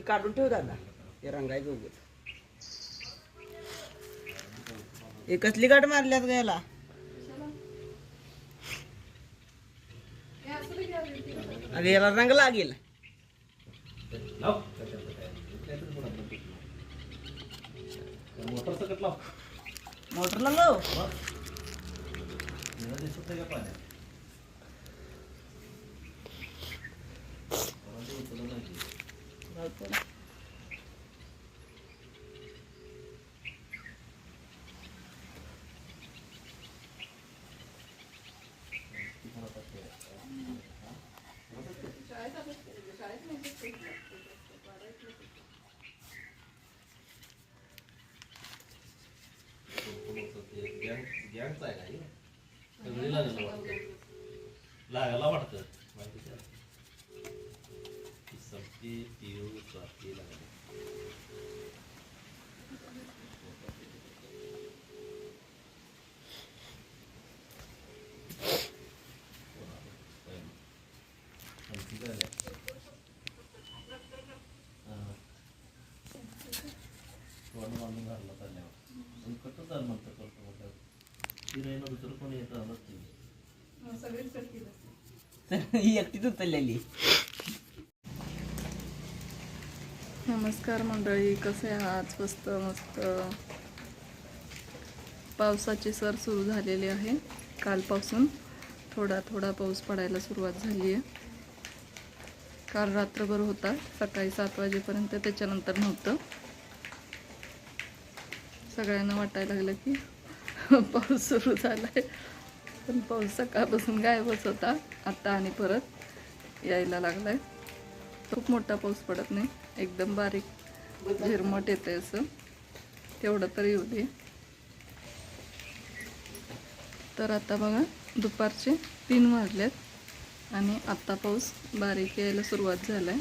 काढून ठेव दादा, ते रंगायचं उगत. हे कसली गाठ मारल्यात गायला? अरे याला रंग लागेल. मोटरला लाव. लागायला वाटतं माहिती का? सब्जी तीळ स्वाती लागली. दुसरं कोणी येतं एकटीच उचललेली. नमस्कार मंडळी, कसे आहात? मस्त मस्त. पावसाची सर सुरू झालेली आहे. कालपासून थोडा थोडा पाऊस पडायला सुरुवात झाली आहे. काल रात्रभर होता, सकाळी 7 वाजेपर्यंत, त्याच्यानंतर नव्हतं. सगळ्यांना वाटायला लागलं की पाऊस सुरू झाला आहे, पण पाऊस सकाळपासून गायबच होता. आता आणि परत यायला लागलाय. खूप मोठा पाऊस पडत नाही, एकदम बारीक झिरमट येते असं, तेवढं तरी येऊ दे. तर आता बघा दुपारचे 3 वाजलेत आणि आता पाऊस बारीक यायला सुरुवात झालाय.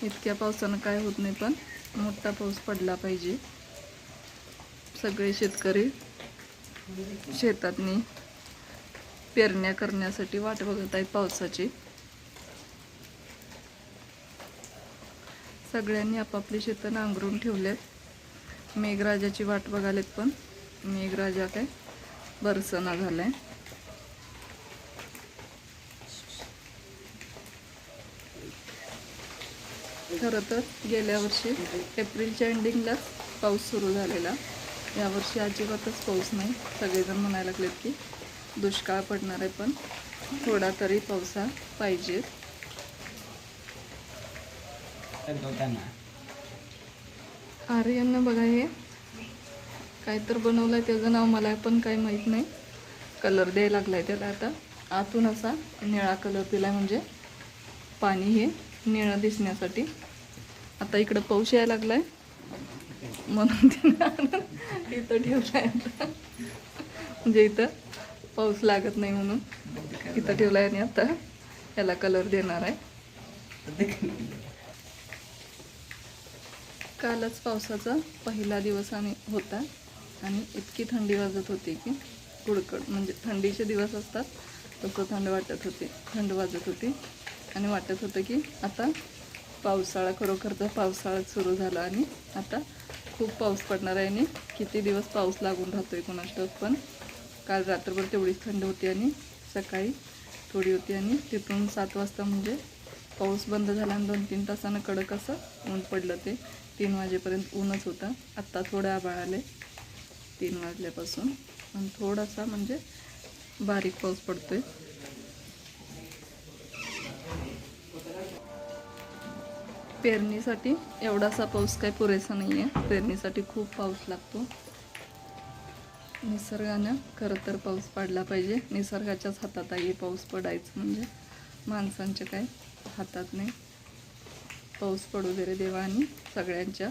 इतक्या पावसानं काय होत नाही, पण मोठा पाऊस पडला पाहिजे. सगळे शेतकरी शेतातनी पेरण्या करण्यासाठी वाट बघत आहेत पावसाची. सगळ्यांनी आपापली शेतं नांगरून ठेवलेत. मेघराजाची वाट बघालेत, पण मेघराजा काय बरसना झालाय. खरं तर गेल्या वर्षी एप्रिलच्या एंडिंगलाच पाऊस सुरू झालेला. यावर्षी अजिबातच पाऊस नाही. सगळेजण म्हणायला लागलेत की दुष्काळ पडणार आहे, पण थोडा तरी पावसा पाहिजे. आर्यननं बघा हे काय तर बनवलंय, त्याचं नाव मला पण काही माहीत नाही. कलर द्यायला लागलाय त्याला. आता आतून असा निळा कलर दिलाय, म्हणजे पाणी हे निळं दिसण्यासाठी. आता इकडं पाऊस यायला लागलाय म्हणून इथं ठेवलाय. आता म्हणजे इथं पाऊस लागत नाही म्हणून इथं ठेवलाय आणि आता याला कलर देणार आहे. कालच पावसाचा पहिला दिवस आणि होता आणि इतकी थंडी वाजत होती की कुडकड, म्हणजे थंडीचे दिवस असतात तसं थंड वाजत होती आणि वाटत होतं की आता पावसाळा, खरोखरचा पावसाळाच सुरू झाला आणि आता खूप पाऊस पडणार आहे. आणि किती दिवस पाऊस लागून राहतोय कोणास ठाऊक. पण काल रात्रभर तेवढीच थंड होती आणि सकाळी थोडी होती आणि तिथून 7 वाजता म्हणजे पाऊस बंद झाला आणि 2-3 तासानं कडक असं ऊन पडलं. ते 3 वाजेपर्यंत ऊनच होता. आत्ता थोडं आभाळ आले 3 वाजल्यापासून आणि थोडासा म्हणजे बारीक पाऊस पडतोय. पेरणीसाठी एवढासा पाऊस काही पुरेसा नाही आहे. पेरणीसाठी खूप पाऊस लागतो. निसर्गानं खरं तर पाऊस पडला पाहिजे. निसर्गाच्याच हातात आहे पाऊस पडायचं, म्हणजे माणसांच्या काय हातात नाही. पाऊस पडू दे रे देवा आणि सगळ्यांच्या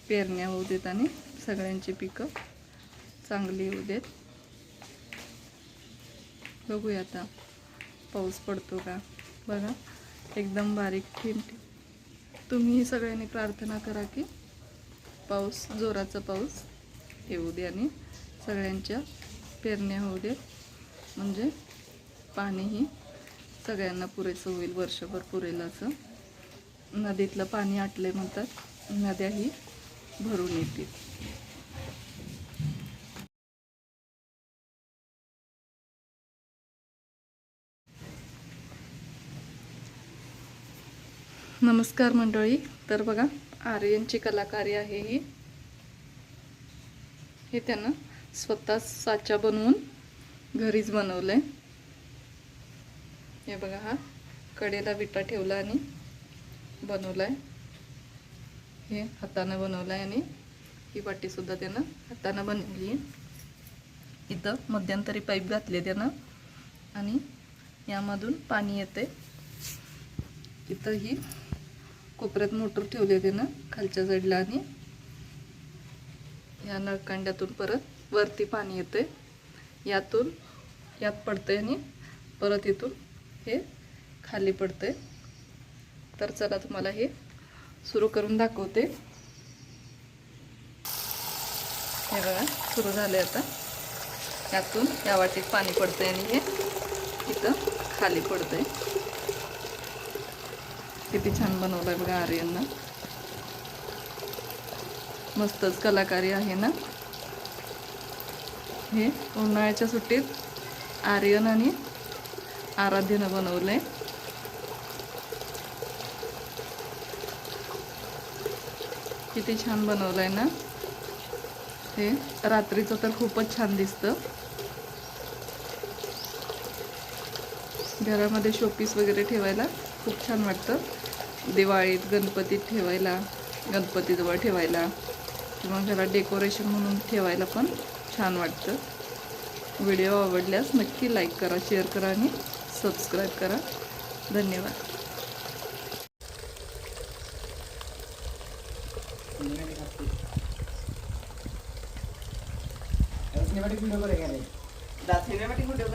पेरण्या होऊ देत आणि सगळ्यांची पिकं चांगली होऊ देत. बघूया आता पाऊस पडतो का. बघा एकदम बारीक थेंब. तुम्ही सगळ्यांनी प्रार्थना करा की पाऊस, जोराचा पाऊस येऊ दे आणि सगळ्यांच्या पेरण्या होऊ देत, म्हणजे पाणीही सगळ्यांना पुरेसं होईल, वर्षभर पुरेल असं. नदीतलं पाणी आटले म्हणतात, नद्याही भरून येतील. नमस्कार मंडळी. तर बघा, आर्यनची कलाकारी आहे ही. हे त्यानं स्वतः साचा बनवून घरीच बनवलंय. हे बघा, हा कडेला विटा ठेवला आणि बनवलाय. हे हातानं बनवलाय आणि ही वाटी सुद्धा त्यानं हातानं बनवली आहे. इथं मध्यंतरी पाईप घातले त्यानं आणि यामधून पाणी येते. इथं ही कोपऱ्यात मोटर ठेवली आहे त्यानं खालच्या साईडला आणि या नळकांड्यातून परत वरती पाणी येते. यात पडते आणि परत इथून हे खाली पडते. तर चला तुम्हाला हे सुरू करून दाखवते. हे बघा, सुरू झाले आता. यातून या वाटीत पाणी पडते आणि हे इथं खाली पडते. किती छान बनवलंय बघा आर्यननं. मस्तच कलाकारी आहे ना. हे उन्हाळ्याच्या सुट्टीत आर्यन आणि आराध्यनं बनवलंय. किती छान बनवलंय ना. हे रात्रीचं तर खूपच छान दिसतं. घरामध्ये शोपीस वगैरे ठेवायला खूप छान वाटतं. दिवाळीत गणपतीत ठेवायला, गणपतीजवळ ठेवायला किंवा घरात डेकोरेशन म्हणून ठेवायला पण छान वाटतं. व्हिडिओ आवडल्यास नक्की लाईक करा, शेअर करा आणि सबस्क्राईब करा. धन्यवाद. Cinematic video